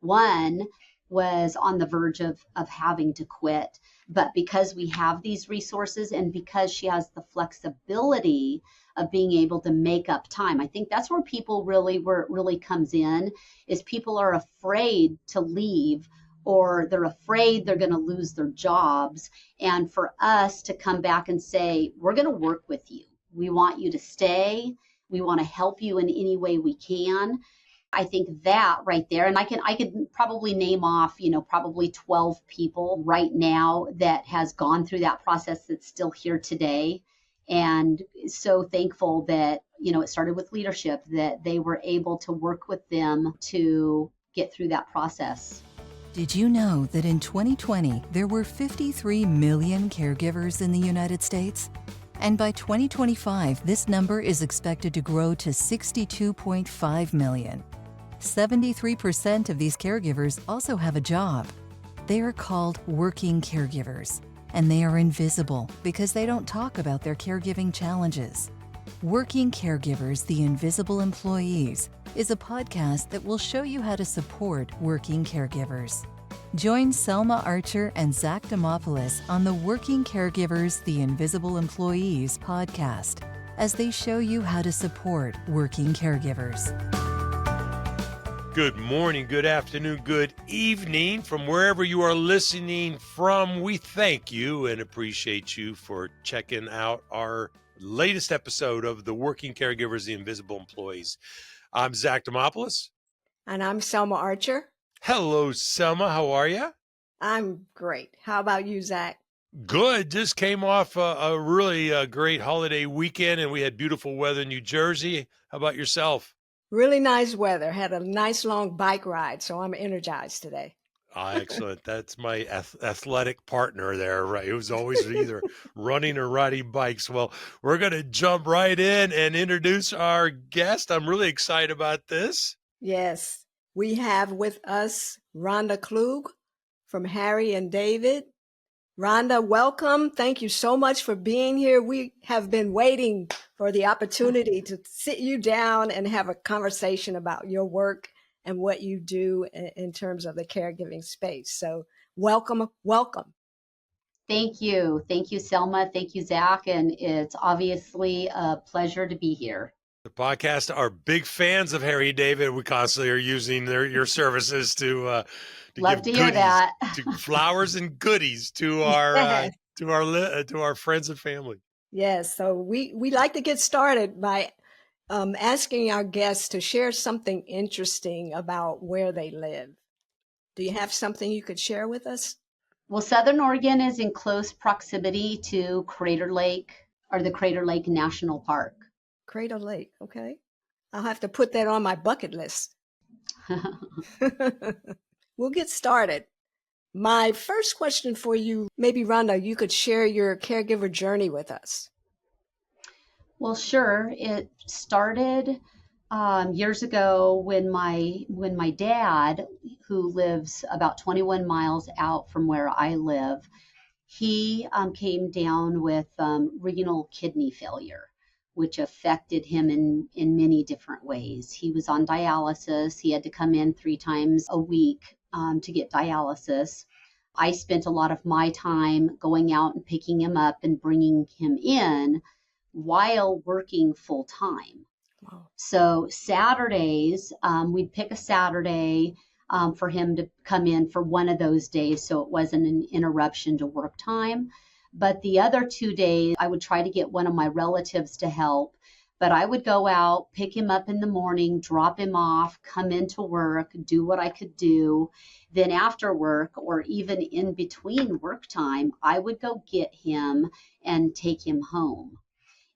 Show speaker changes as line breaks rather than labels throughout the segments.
One was on the verge of having to quit. But because we have these resources and because she has the flexibility of being able to make up time, I think that's where where it really comes in, is people are afraid to leave, or they're afraid they're going to lose their jobs. And for us to come back and say, we're going to work with you. We want you to stay. We want to help you in any way we can. I think that right there, and I could probably name off, probably 12 people right now that has gone through that process that's still here today. And so thankful that, it started with leadership, that they were able to work with them to get through that process.
Did you know that in 2020, there were 53 million caregivers in the United States? And by 2025, this number is expected to grow to 62.5 million. 73% of these caregivers also have a job. They are called working caregivers, and they are invisible because they don't talk about their caregiving challenges. Working Caregivers, the Invisible Employees, is a podcast that will show you how to support working caregivers. Join Selma Archer and Zach Demopoulos on the Working Caregivers, the Invisible Employees podcast as they show you how to support working caregivers.
Good morning, good afternoon, good evening from wherever you are listening from. We thank you and appreciate you for checking out our latest episode of the Working Caregivers, the Invisible Employees. I'm Zach Demopoulos.
And I'm Selma Archer.
Hello, Selma. How are you?
I'm great. How about you, Zach?
Good. Just came off a really great holiday weekend, and we had beautiful weather in New Jersey. How about yourself?
Really nice weather. Had a nice long bike ride, so I'm energized today.
Excellent. That's my athletic partner there, right? It was always either running or riding bikes. Well, we're going to jump right in and introduce our guest. I'm really excited about this.
Yes. We have with us Rhonda Klug from Harry and David. Rhonda, welcome. Thank you so much for being here. We have been waiting for the opportunity to sit you down and have a conversation about your work and what you do in terms of the caregiving space. So welcome.
Thank you. Thank you, Selma. Thank you, Zach. And it's obviously a pleasure to be here.
The podcast are big fans of Harry and David. We constantly are using your services to
love
give
to hear that.
to flowers and goodies to our to our friends and family.
Yes. So we like to get started by asking our guests to share something interesting about where they live. Do you have something you could share with us?
Well, Southern Oregon is in close proximity to Crater Lake, or the Crater Lake National Park.
Crater Lake. Okay. I'll have to put that on my bucket list. We'll get started. My first question for you, maybe Rhonda, you could share your caregiver journey with us.
Well, sure. It started years ago when my dad, who lives about 21 miles out from where I live, he came down with renal kidney failure, which affected him in many different ways. He was on dialysis. He had to come in 3 times a week to get dialysis. I spent a lot of my time going out and picking him up and bringing him in while working full time.
Wow.
So Saturdays, we'd pick a Saturday for him to come in for one of those days, so it wasn't an interruption to work time. But the other 2 days, I would try to get one of my relatives to help. But I would go out, pick him up in the morning, drop him off, come into work, do what I could do. Then after work, or even in between work time, I would go get him and take him home.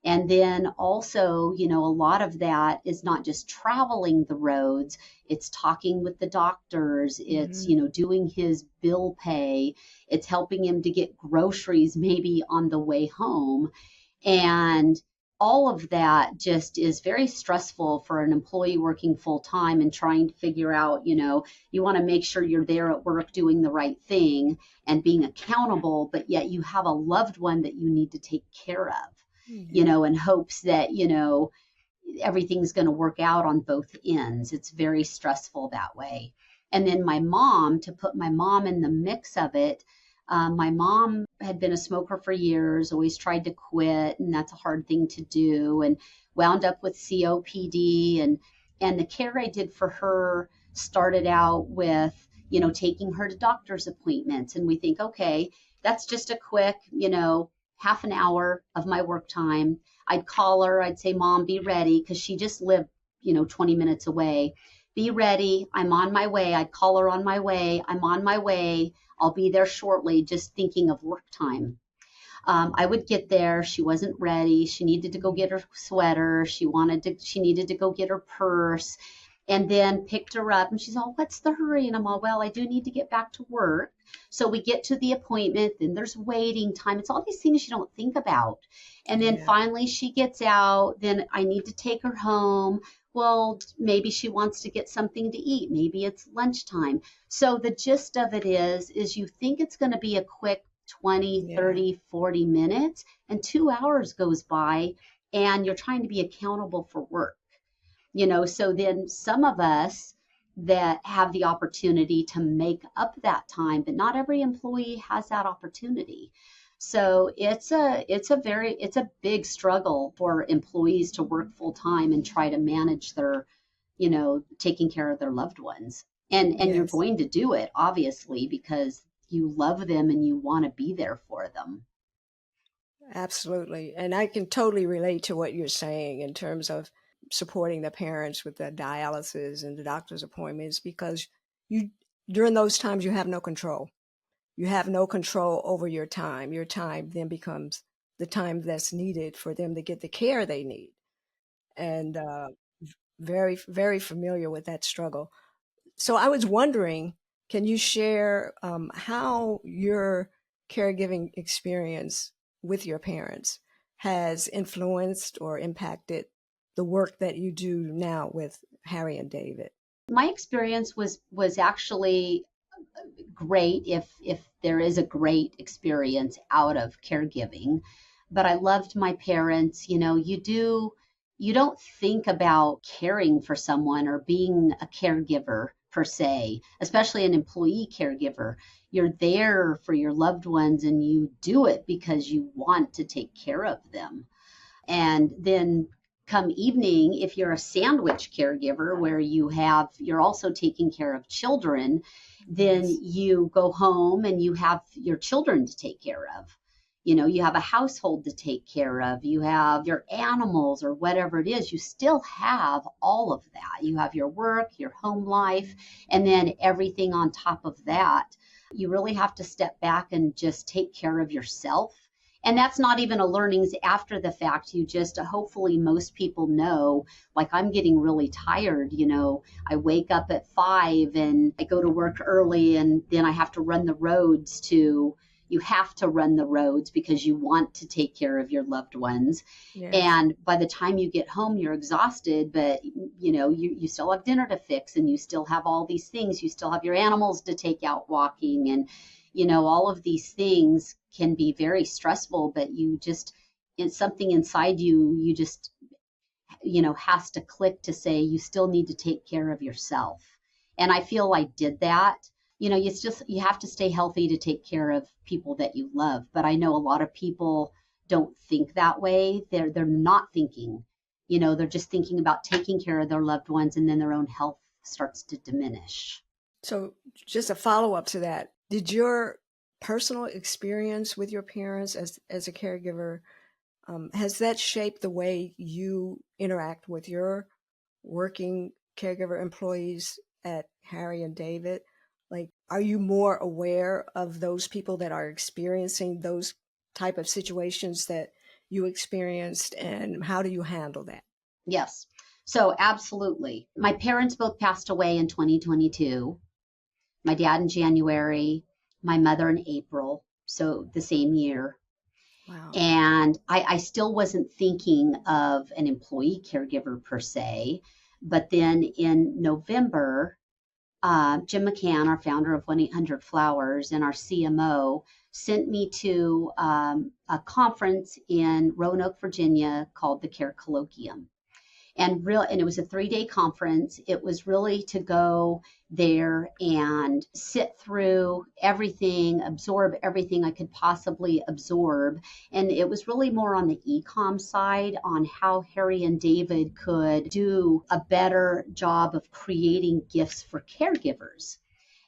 And then also, a lot of that is not just traveling the roads, it's talking with the doctors, it's, doing his bill pay, it's helping him to get groceries maybe on the way home. And all of that just is very stressful for an employee working full time and trying to figure out, you want to make sure you're there at work doing the right thing and being accountable, but yet you have a loved one that you need to take care of. In hopes that, everything's going to work out on both ends. It's very stressful that way. And then my mom, to put my mom in the mix of it, my mom had been a smoker for years, always tried to quit, and that's a hard thing to do, and wound up with COPD. And the care I did for her started out with, taking her to doctor's appointments. And we think, okay, that's just a quick, half an hour of my work time. I'd call her, I'd say, Mom, be ready, because she just lived, 20 minutes away. Be ready. I'm on my way. I'd call her on my way. I'm on my way. I'll be there shortly, just thinking of work time. I would get there. She wasn't ready. She needed to go get her sweater. She needed to go get her purse, and then picked her up. And she's all, what's the hurry? And I'm all, well, I do need to get back to work. So we get to the appointment, then there's waiting time. It's all these things you don't think about. And then finally she gets out. Then I need to take her home. Well, maybe she wants to get something to eat. Maybe it's lunchtime. So the gist of it is you think it's going to be a quick 20, 30, 40 minutes, and 2 hours goes by and you're trying to be accountable for work. So then some of us that have the opportunity to make up that time, but not every employee has that opportunity. So it's a big struggle for employees to work full time and try to manage their, taking care of their loved ones. And you're going to do it, obviously, because you love them and you want to be there for them.
Absolutely. And I can totally relate to what you're saying in terms of supporting the parents with the dialysis and the doctor's appointments, because during those times you have no control. You have no control over your time. Your time then becomes the time that's needed for them to get the care they need. And very, very familiar with that struggle. So I was wondering, can you share how your caregiving experience with your parents has influenced or impacted the work that you do now with Harry and David?
My experience was actually great, if there is a great experience out of caregiving. But I loved my parents. You don't think about caring for someone or being a caregiver per se, especially an employee caregiver. You're there for your loved ones and you do it because you want to take care of them. And then come evening, if you're a sandwich caregiver where you're also taking care of children, then you go home and you have your children to take care of. You have a household to take care of. You have your animals or whatever it is. You still have all of that. You have your work, your home life, and then everything on top of that. You really have to step back and just take care of yourself. And that's not even a learnings after the fact. You just, hopefully most people know, like, I'm getting really tired. I wake up at 5 and I go to work early, and then I have to run the roads you have to run the roads because you want to take care of your loved ones. Yes. And by the time you get home, you're exhausted, but you still have dinner to fix, and you still have all these things. You still have your animals to take out walking, and all of these things can be very stressful, but it's something inside you just, has to click to say you still need to take care of yourself. And I feel I did that. You have to stay healthy to take care of people that you love. But I know a lot of people don't think that way. They're not thinking, they're just thinking about taking care of their loved ones, and then their own health starts to diminish.
So just a follow-up to that, did your personal experience with your parents as a caregiver, has that shaped the way you interact with your working caregiver employees at Harry and David? Like, are you more aware of those people that are experiencing those type of situations that you experienced, and how do you handle that?
Yes. So absolutely. My parents both passed away in 2022. My dad in January, my mother in April, so the same year. Wow. And I still wasn't thinking of an employee caregiver per se. But then in November, Jim McCann, our founder of 1-800-Flowers and our CMO, sent me to a conference in Roanoke, Virginia called the Care Colloquium. and it was a 3-day conference. It was really to go there and sit through everything, absorb everything I could possibly absorb. And it was really more on the e-com side on how Harry and David could do a better job of creating gifts for caregivers.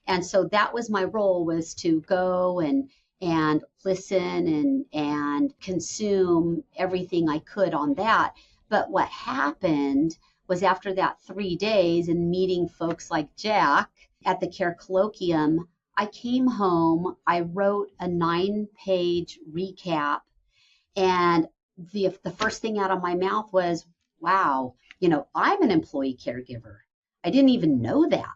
And so that was my role, was to go and listen and consume everything I could on that. But what happened was, after that 3 days and meeting folks like Jack at the Care Colloquium, I came home, I wrote a 9-page recap, and the first thing out of my mouth was, wow, I'm an employee caregiver. I didn't even know that.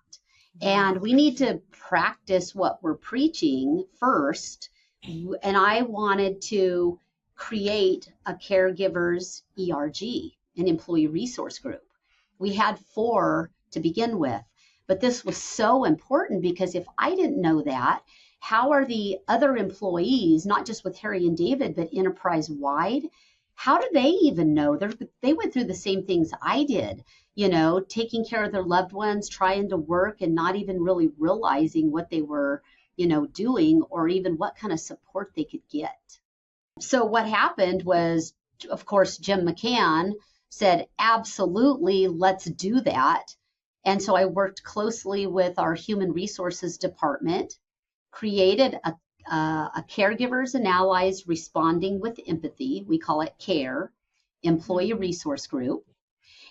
And we need to practice what we're preaching first. And I wanted to create a caregivers ERG, an employee resource group. We had 4 to begin with, but this was so important, because if I didn't know that, how are the other employees, not just with Harry and David, but enterprise-wide, how do they even know? They went through the same things I did, taking care of their loved ones, trying to work, and not even really realizing what they were, doing, or even what kind of support they could get. So what happened was, of course, Jim McCann said, absolutely, let's do that. And so I worked closely with our human resources department, created a Caregivers and Allies Responding with Empathy, we call it CARE, employee resource group.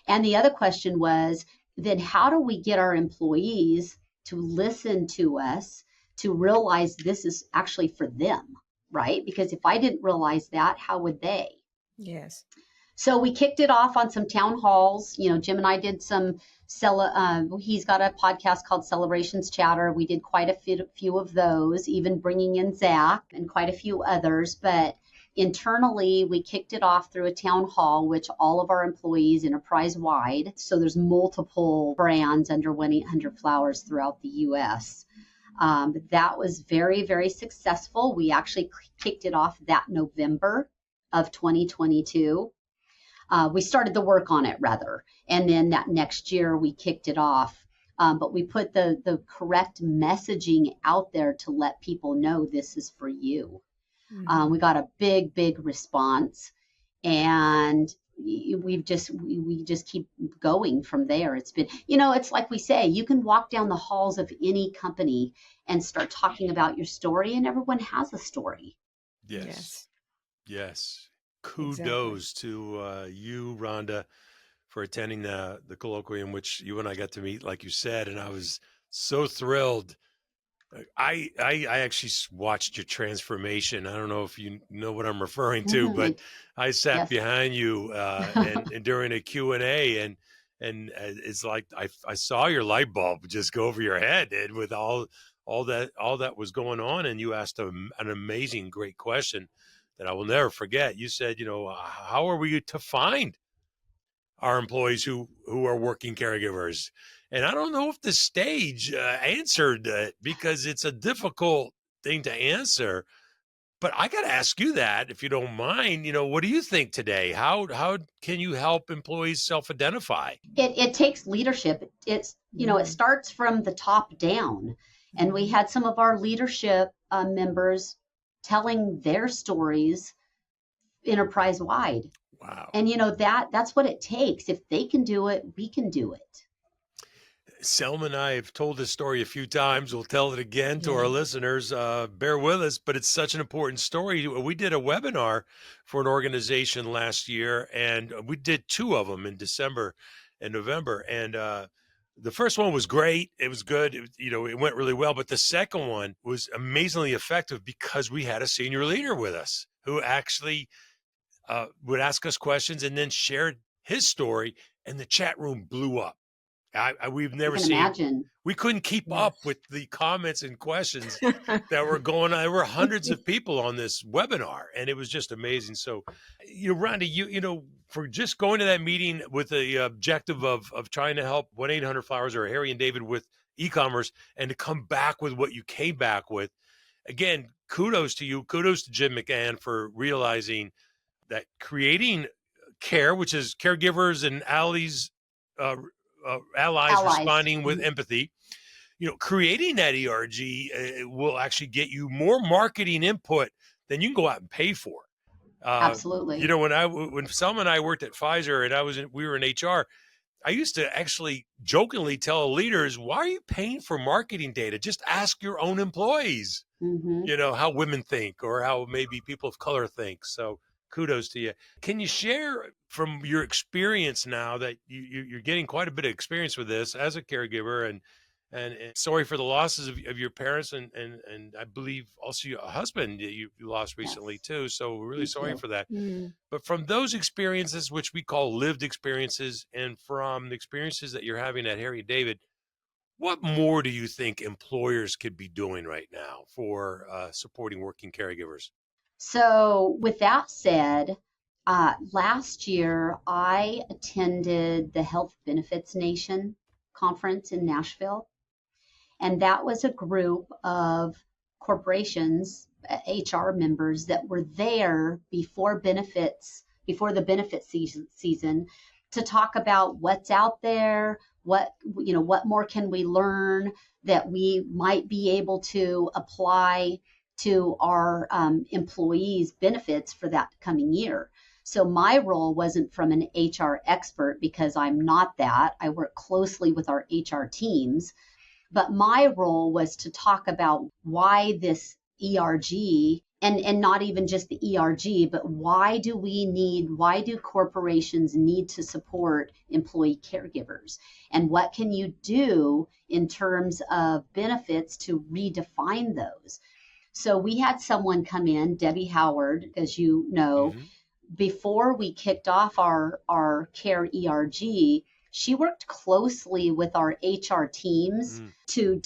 And the other question was, then how do we get our employees to listen to us, to realize this is actually for them, right? Because if I didn't realize that, how would they?
Yes.
So we kicked it off on some town halls. Jim and I did some, he's got a podcast called Celebrations Chatter. We did quite a few of those, even bringing in Zach and quite a few others. But internally, we kicked it off through a town hall, which all of our employees, enterprise-wide, so there's multiple brands under 1-800-Flowers throughout the U.S. That was very, very successful. We actually kicked it off that November of 2022. We started the work on it, rather, and then that next year we kicked it off. But we put the correct messaging out there to let people know this is for you. Mm-hmm. We got a big response, and we just keep going from there. It's been, it's like we say, you can walk down the halls of any company and start talking about your story, and everyone has a story.
Yes. Kudos to you, Rhonda, for attending the colloquium, which you and I got to meet, like you said, and I was so thrilled. I actually watched your transformation. I don't know if you know what I'm referring to, but I sat behind you and during a Q&A, and it's like I saw your light bulb just go over your head, and with all that was going on, and you asked an amazing, great question that I will never forget. You said, how are we to find our employees who are working caregivers? And I don't know if the stage answered that, because it's a difficult thing to answer. But I got to ask you that, if you don't mind. What do you think today? How can you help employees self-identify?
It takes leadership. It's it starts from the top down, and we had some of our leadership members telling their stories enterprise-wide.
Wow.
And that's what it takes. If they can do it, we can do it.
Selma and I have told this story a few times. We'll tell it again to our listeners. Bear with us, but it's such an important story. We did a webinar for an organization last year, and we did 2 of them in December and November. And the first one was great. It was good. It went really well. But the second one was amazingly effective, because we had a senior leader with us who actually would ask us questions and then shared his story, and the chat room blew up. We've never seen.
Imagine.
We couldn't keep up with the comments and questions that were going on. There were hundreds of people on this webinar, and it was just amazing. So, Rhonda, for just going to that meeting with the objective of trying to help 1-800-Flowers or Harry and David with e-commerce, and to come back with what you came back with, again, kudos to you. Kudos to Jim McCann for realizing that creating CARE, which is Caregivers and Allies, Allies Responding with Empathy. Creating that ERG will actually get you more marketing input than you can go out and pay for.
Absolutely.
When Selma and I worked at Pfizer and we were in HR, I used to actually jokingly tell leaders, why are you paying for marketing data? Just ask your own employees, how women think or how maybe people of color think. So kudos to you. Can you share from your experience now that you're getting quite a bit of experience with this as a caregiver, and sorry for the losses of your parents and I believe also your husband you lost recently too. So we're really sorry for that. But from those experiences, which we call lived experiences, and from the experiences that you're having at Harry and David, what more do you think employers could be doing right now for supporting working caregivers?
So with that said, last year I attended the Health Benefits Nation conference in Nashville. And that was a group of corporations, HR members that were there before the benefit season to talk about what's out there, what more can we learn that we might be able to apply to our employees' benefits for that coming year. So my role wasn't from an HR expert because I'm not that. I work closely with our HR teams. But my role was to talk about why this ERG, and not even just the ERG, but why do corporations need to support employee caregivers? And what can you do in terms of benefits to redefine those? So we had someone come in, Debbie Howard, as you know, before we kicked off our Care ERG. She worked closely with our HR teams to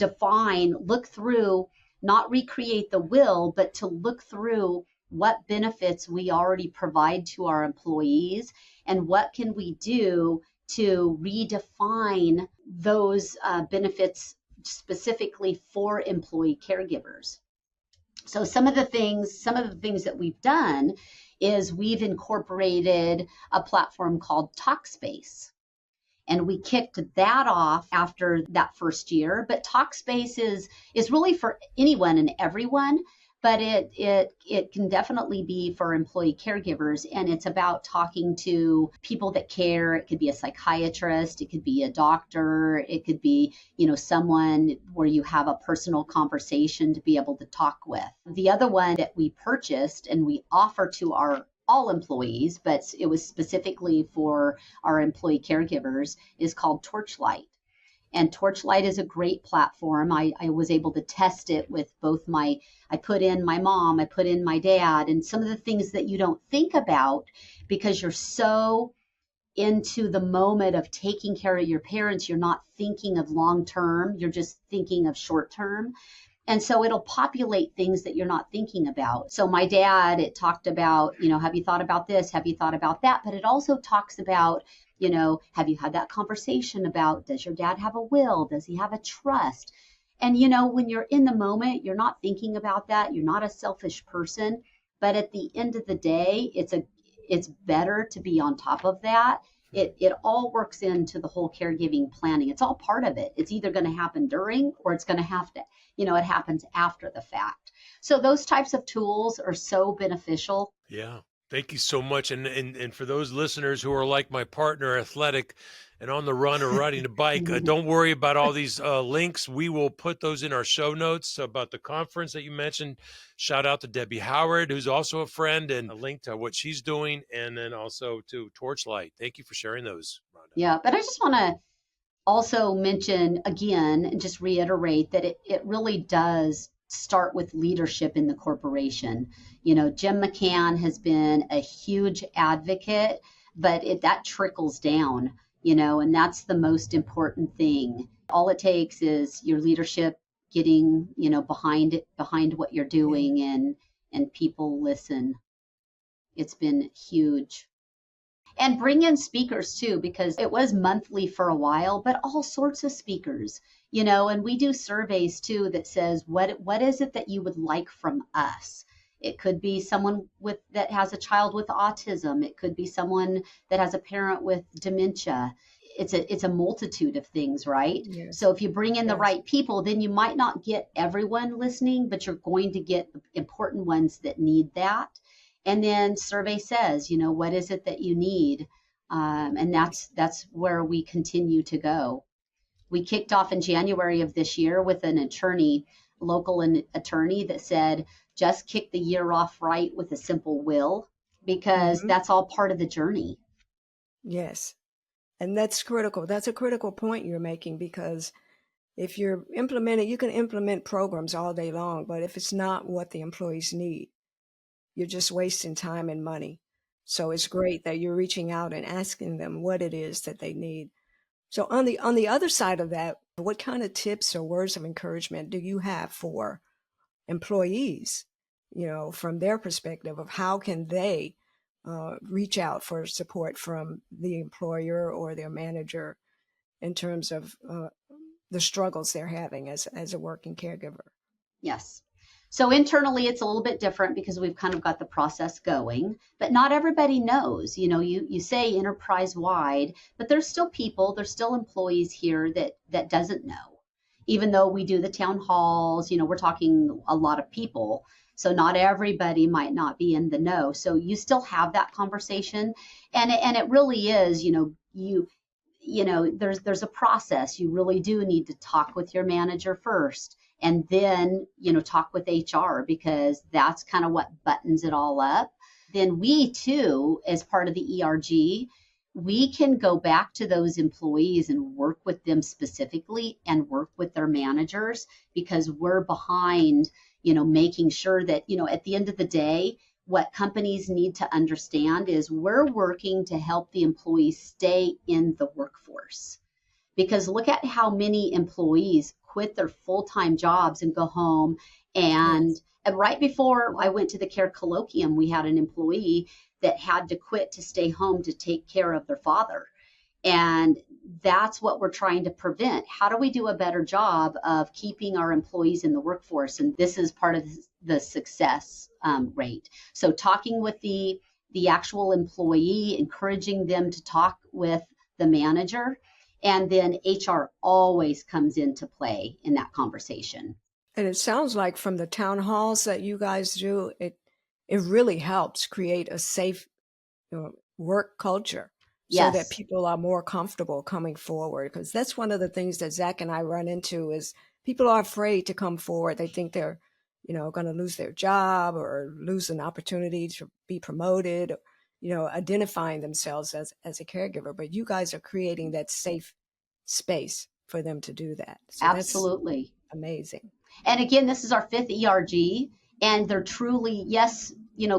look through, not recreate the wheel, but to look through what benefits we already provide to our employees and what can we do to redefine those benefits specifically for employee caregivers. So some of the things that we've done is we've incorporated a platform called Talkspace. And we kicked that off after that first year. But Talkspace is really for anyone and everyone, but it can definitely be for employee caregivers. And it's about talking to people that care. It could be a psychiatrist, it could be a doctor, it could be, someone where you have a personal conversation to be able to talk with. The other one that we purchased and we offer to all employees, but it was specifically for our employee caregivers, is called Torchlight. And Torchlight is a great platform. I was able to test it with I put in my mom, I put in my dad, and some of the things that you don't think about because you're so into the moment of taking care of your parents, you're not thinking of long term, you're just thinking of short term. And so it'll populate things that you're not thinking about. So my dad, it talked about, have you thought about this? Have you thought about that? But it also talks about, have you had that conversation about, does your dad have a will? Does he have a trust? And, when you're in the moment, you're not thinking about that. You're not a selfish person. But at the end of the day, it's better to be on top of that. It all works into the whole caregiving planning. It's all part of it. It's either going to happen during or it's going to have to, it happens after the fact. So those types of tools are so beneficial.
Yeah. Thank you so much. And for those listeners who are like my partner, athletic and on the run or riding a bike, don't worry about all these links. We will put those in our show notes about the conference that you mentioned. Shout out to Debbie Howard, who's also a friend, and a link to what she's doing, and then also to Torchlight. Thank you for sharing those, Rhonda.
Yeah, but I just want to also mention again and just reiterate that it really does start with leadership in the corporation. Jim McCann has been a huge advocate, but that trickles down, and that's the most important thing. All it takes is your leadership getting, behind what you're doing and people listen. It's been huge. And bring in speakers too, because it was monthly for a while, but all sorts of speakers, and we do surveys too that says, what is it that you would like from us? It could be someone that has a child with autism. It could be someone that has a parent with dementia. It's a multitude of things, right?
Yes.
So if you bring in the
Yes.
right people, then you might not get everyone listening, but you're going to get the important ones that need that. And then survey says, what is it that you need? And that's where we continue to go. We kicked off in January of this year with an attorney, local attorney, that said, just kick the year off right with a simple will, because that's all part of the journey.
Yes. And that's critical. That's a critical point you're making, because if you're implementing, you can implement programs all day long, but if it's not what the employees need, you're just wasting time and money. So it's great that you're reaching out and asking them what it is that they need. So on the other side of that, what kind of tips or words of encouragement do you have for employees, from their perspective of how can they reach out for support from the employer or their manager in terms of the struggles they're having as a working caregiver?
Yes. So internally, it's a little bit different because we've kind of got the process going, but not everybody knows. You say enterprise wide, but there's still employees here that doesn't know. Even though we do the town halls, we're talking a lot of people. So not everybody might not be in the know. So you still have that conversation. And it really is, there's a process. You really do need to talk with your manager first, and then, talk with HR, because that's kind of what buttons it all up. Then we too, as part of the ERG, we can go back to those employees and work with them specifically and work with their managers, because we're behind, making sure that, at the end of the day, what companies need to understand is we're working to help the employees stay in the workforce. Because look at how many employees quit their full-time jobs and go home. And right before I went to the Care Colloquium, we had an employee that had to quit to stay home to take care of their father. And that's what we're trying to prevent. How do we do a better job of keeping our employees in the workforce? And this is part of the success rate. So talking with the actual employee, encouraging them to talk with the manager, and then HR always comes into play in that conversation.
And it sounds like from the town halls that you guys do, it really helps create a safe work culture, so that people are more comfortable coming forward. Because that's one of the things that Zach and I run into is people are afraid to come forward. They think they're, going to lose their job or lose an opportunity to be promoted, identifying themselves as a caregiver. But you guys are creating that safe space for them to do that. So
absolutely.
That's amazing.
And again, this is our 5th ERG, and they're truly, yes,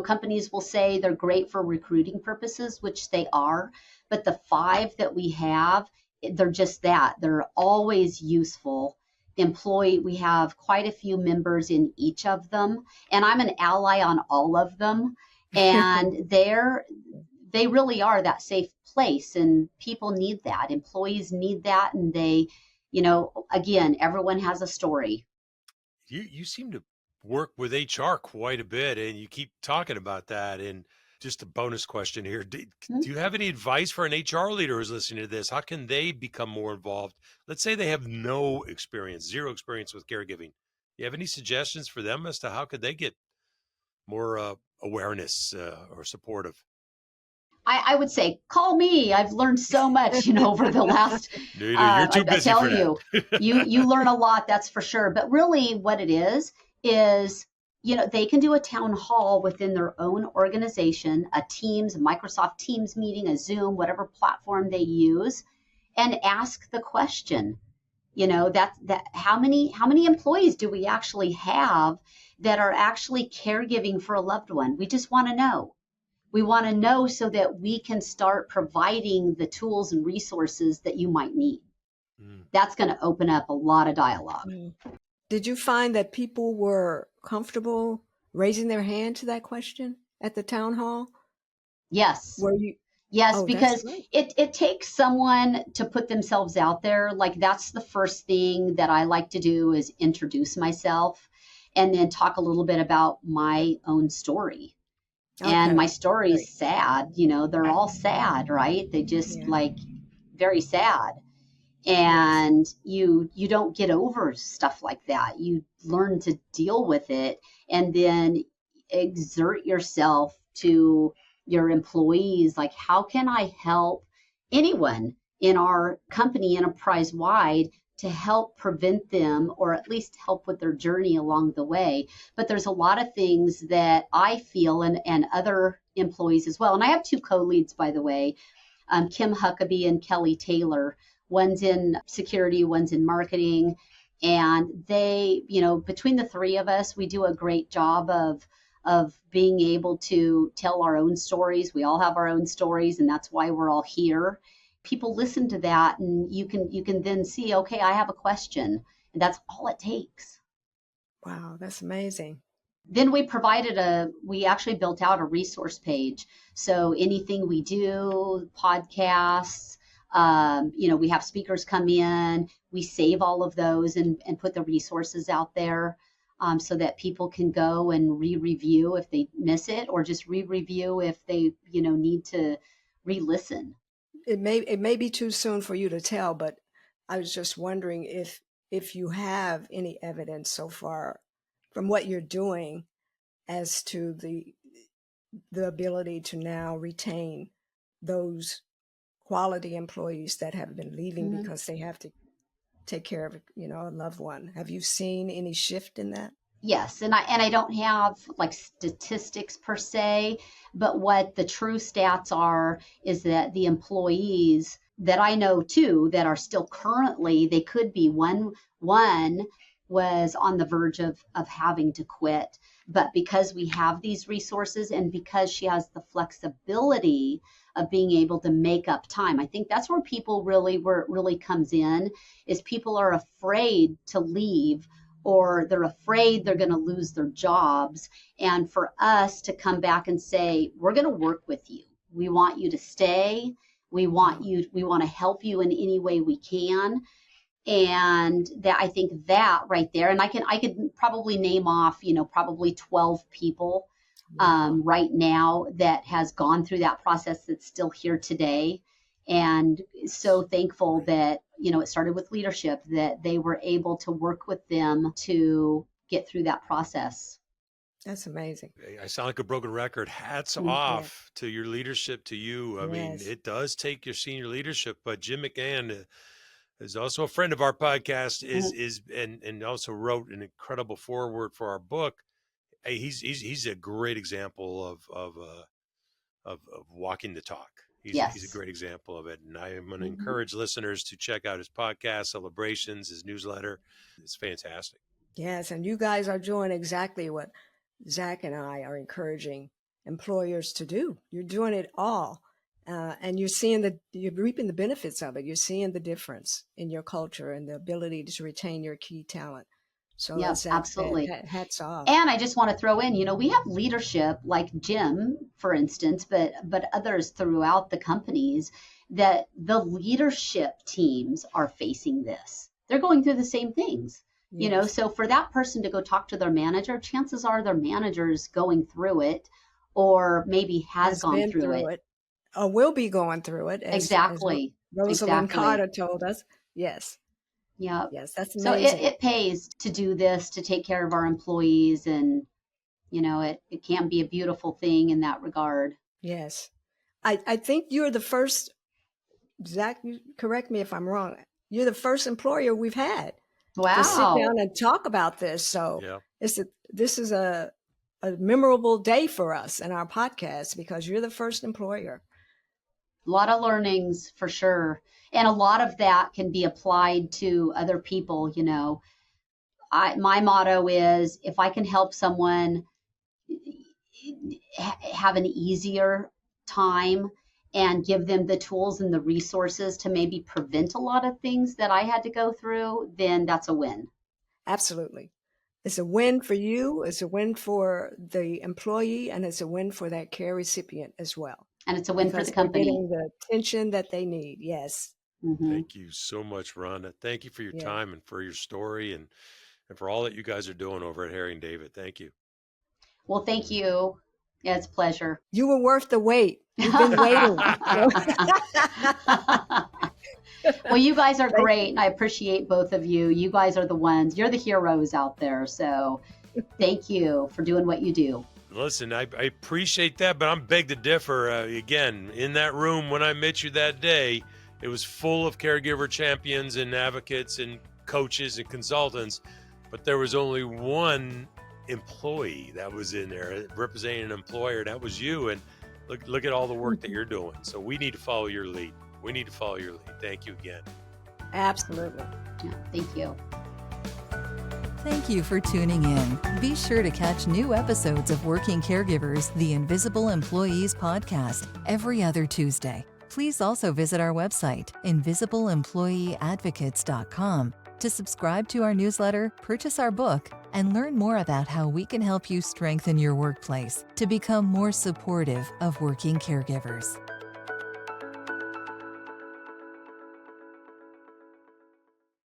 companies will say they're great for recruiting purposes, which they are, but the 5 that we have, they're just that. They're always useful. We have quite a few members in each of them, and I'm an ally on all of them. And they really are that safe place, and people need that. Employees need that, and they, again, everyone has a story.
You seem to work with HR quite a bit, and you keep talking about that. And just a bonus question here. Do you have any advice for an HR leader who's listening to this? How can they become more involved? Let's say they have no experience, zero experience with caregiving. Do you have any suggestions for them as to how could they get more awareness or supportive?
I would say, call me. I've learned so much, over the last,
you're too busy
I tell
for that.
you learn a lot, that's for sure. But really what it is, they can do a town hall within their own organization, a Teams, a Microsoft Teams meeting, a Zoom, whatever platform they use, and ask the question, that how many employees do we actually have that are actually caregiving for a loved one? We just want to know. We want to know so that we can start providing the tools and resources that you might need. That's going to open up a lot of dialogue.
Did you find that people were comfortable raising their hand to that question at the town hall?
Yes.
Were you?
Yes, because it takes someone to put themselves out there. Like, that's the first thing that I like to do is introduce myself. and then talk a little bit about my own story. And my story's sad, they're all sad, right? They just like very sad. And you don't get over stuff like that. You learn to deal with it and then exert yourself to your employees. Like, how can I help anyone in our company enterprise wide to help prevent them, or at least help with their journey along the way? But there's a lot of things that I feel, and other employees as well. And I have two co-leads, by the way, Kim Huckabee and Kelly Taylor. One's in security, one's in marketing. And they, between the three of us, we do a great job of being able to tell our own stories. We all have our own stories, and that's why we're all here. People listen to that, and you can then see, okay, I have a question, and that's all it takes.
Wow, that's amazing.
Then we actually built out a resource page. So anything we do, podcasts, we have speakers come in, we save all of those and put the resources out there, so that people can go and re-review if they miss it, or just re-review if they, need to re-listen.
It may be too soon for you to tell, but I was just wondering if you have any evidence so far from what you're doing as to the ability to now retain those quality employees that have been leaving because they have to take care of, a loved one. Have you seen any shift in that?
Yes, and I don't have like statistics per se, but what the true stats are is that the employees that I know too that are still currently, they could be one was on the verge of having to quit, but because we have these resources and because she has the flexibility of being able to make up time, I think that's where where it really comes in, is people are afraid to leave, or they're afraid they're going to lose their jobs. And for us to come back and say, we're going to work with you. We want you to stay. We want to help you in any way we can. And that, I think that right there, and I could probably name off, probably 12 people right now that has gone through that process that's still here today. And so thankful that, it started with leadership, that they were able to work with them to get through that process.
That's amazing.
I sound like a broken record. Hats off to your leadership, to you. I mean, it does take your senior leadership, but Jim McGann is also a friend of our podcast, and also wrote an incredible foreword for our book. Hey, he's a great example of walking the talk. He's a great example of it. And I am going to encourage listeners to check out his podcast, Celebrations, his newsletter. It's fantastic.
Yes. And you guys are doing exactly what Zach and I are encouraging employers to do. You're doing it all. And you're reaping the benefits of it. You're seeing the difference in your culture and the ability to retain your key talent. So
yes, absolutely.
Hats off.
And I just want to throw in, we have leadership like Jim, for instance, but others throughout the companies, that the leadership teams are facing this. They're going through the same things, so for that person to go talk to their manager, chances are their manager's going through it, or maybe has gone through it.
Or will be going through it.
Exactly.
As Rosalind Carter told us. Yes.
Yeah.
Yes, that's amazing.
So it pays to do this, to take care of our employees, and it can be a beautiful thing in that regard.
Yes. I think you're the first, Zach, you correct me if I'm wrong, you're the first employer we've had to sit down and talk about this. So this is a memorable day for us in our podcast, because you're the first employer.
A lot of learnings for sure. And a lot of that can be applied to other people. My motto is, if I can help someone have an easier time and give them the tools and the resources to maybe prevent a lot of things that I had to go through, then that's a win.
Absolutely. It's a win for you. It's a win for the employee, and it's a win for that care recipient as well.
And it's a win for the company.
Getting the attention that they need. Yes.
Thank you so much, Rhonda. Thank you for your time and for your story. And and for all that you guys are doing over at Harry and David. Thank you.
Well, thank you. Yeah, it's a pleasure.
You were worth the wait. You've been waiting.
Well, you guys are great, and I appreciate both of you. You guys are the ones. You're the heroes out there. So thank you for doing what you do.
Listen, I appreciate that, but I'm beg to differ. Again, in that room when I met you that day, it was full of caregiver champions and advocates and coaches and consultants, but there was only one employee that was in there representing an employer, and that was you. And look at all the work that you're doing. So we need to follow your lead. Thank you again.
Absolutely.
Yeah, thank you.
Thank you for tuning in. Be sure to catch new episodes of Working Caregivers, the Invisible Employees podcast, every other Tuesday. Please also visit our website, invisibleemployeeadvocates.com, to subscribe to our newsletter, purchase our book, and learn more about how we can help you strengthen your workplace to become more supportive of working caregivers.